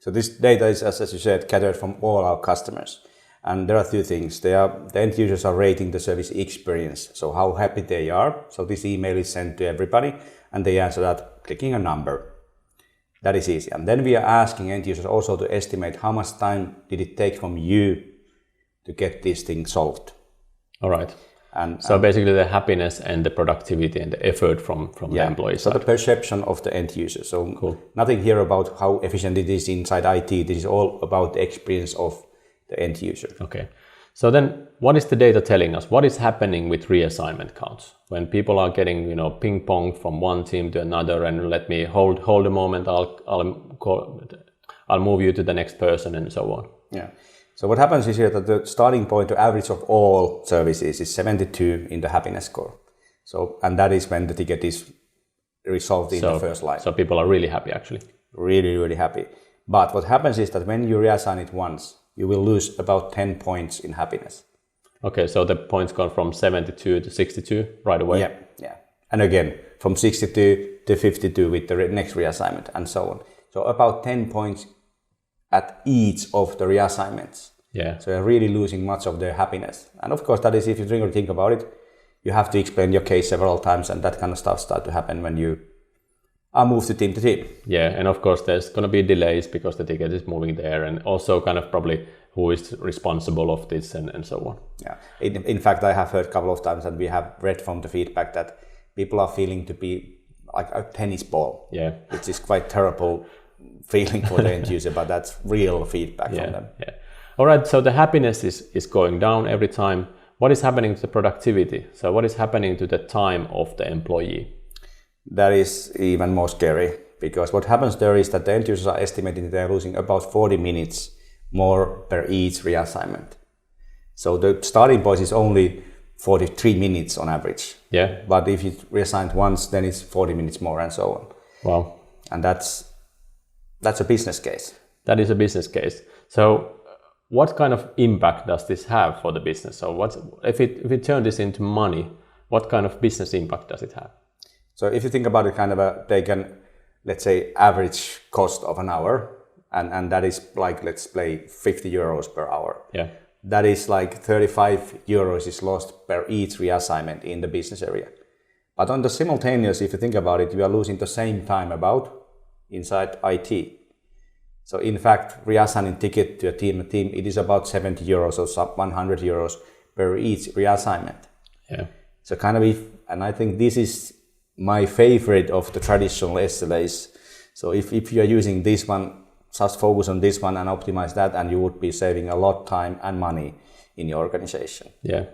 So this data is, as you said, gathered from all our customers. And there are two things. The end users are rating the service experience, so how happy they are. So this email is sent to everybody, and they answer that clicking a number. That is easy. And then we are asking end users also to estimate how much time did it take from you to get this thing solved. All right. So basically the happiness and the productivity and the effort from the employees. So the perception of the end user. So cool. Nothing here about how efficient it is inside IT. This is all about the experience of the end user. Okay. So then what is the data telling us? What is happening with reassignment counts? When people are getting, ping pong from one team to another and let me hold a moment, I'll move you to the next person and so on. Yeah. So what happens is here that the starting point, the average of all services is 72 in the happiness score. So, and that is when the ticket is resolved in the first line. So people are really happy actually. Really, really happy. But what happens is that when you reassign it once, you will lose about 10 points in happiness. Okay, so the points go from 72 to 62 right away? Yeah. And again, from 62 to 52 with the next reassignment and so on. So about 10 points at each of the reassignments. Yeah. So you're really losing much of their happiness. And of course, that is, if you really think about it, you have to explain your case several times, and that kind of stuff starts to happen when you are moved to team. Yeah, and of course there's going to be delays because the ticket is moving there, and also kind of probably who is responsible of this and so on. Yeah. In fact, I have heard a couple of times, and we have read from the feedback that people are feeling to be like a tennis ball. Yeah. Which is quite terrible feeling for the end user, but that's real feedback from them. Yeah. All right, so the happiness is going down every time. What is happening to the productivity? So what is happening to the time of the employee? That is even more scary, because what happens there is that the end users are estimating they're losing about 40 minutes more per each reassignment. So the starting point is only 43 minutes on average. Yeah. But if you reassign once, then it's 40 minutes more and so on. Wow. And that's a business case. That is a business case. So what kind of impact does this have for the business? So if we turn this into money, what kind of business impact does it have? So if you think about it, take an, let's say, average cost of an hour, and that is like, let's play 50 euros per hour. Yeah. That is like 35 euros is lost per each reassignment in the business area. But on the simultaneous, if you think about it, you are losing the same time about inside IT. So in fact, reassigning ticket to a team, it is about 70 euros or 100 euros per each reassignment. Yeah. So and I think this is my favorite of the traditional SLAs. So if you are using this one, just focus on this one and optimize that, and you would be saving a lot of time and money in your organization. Yeah.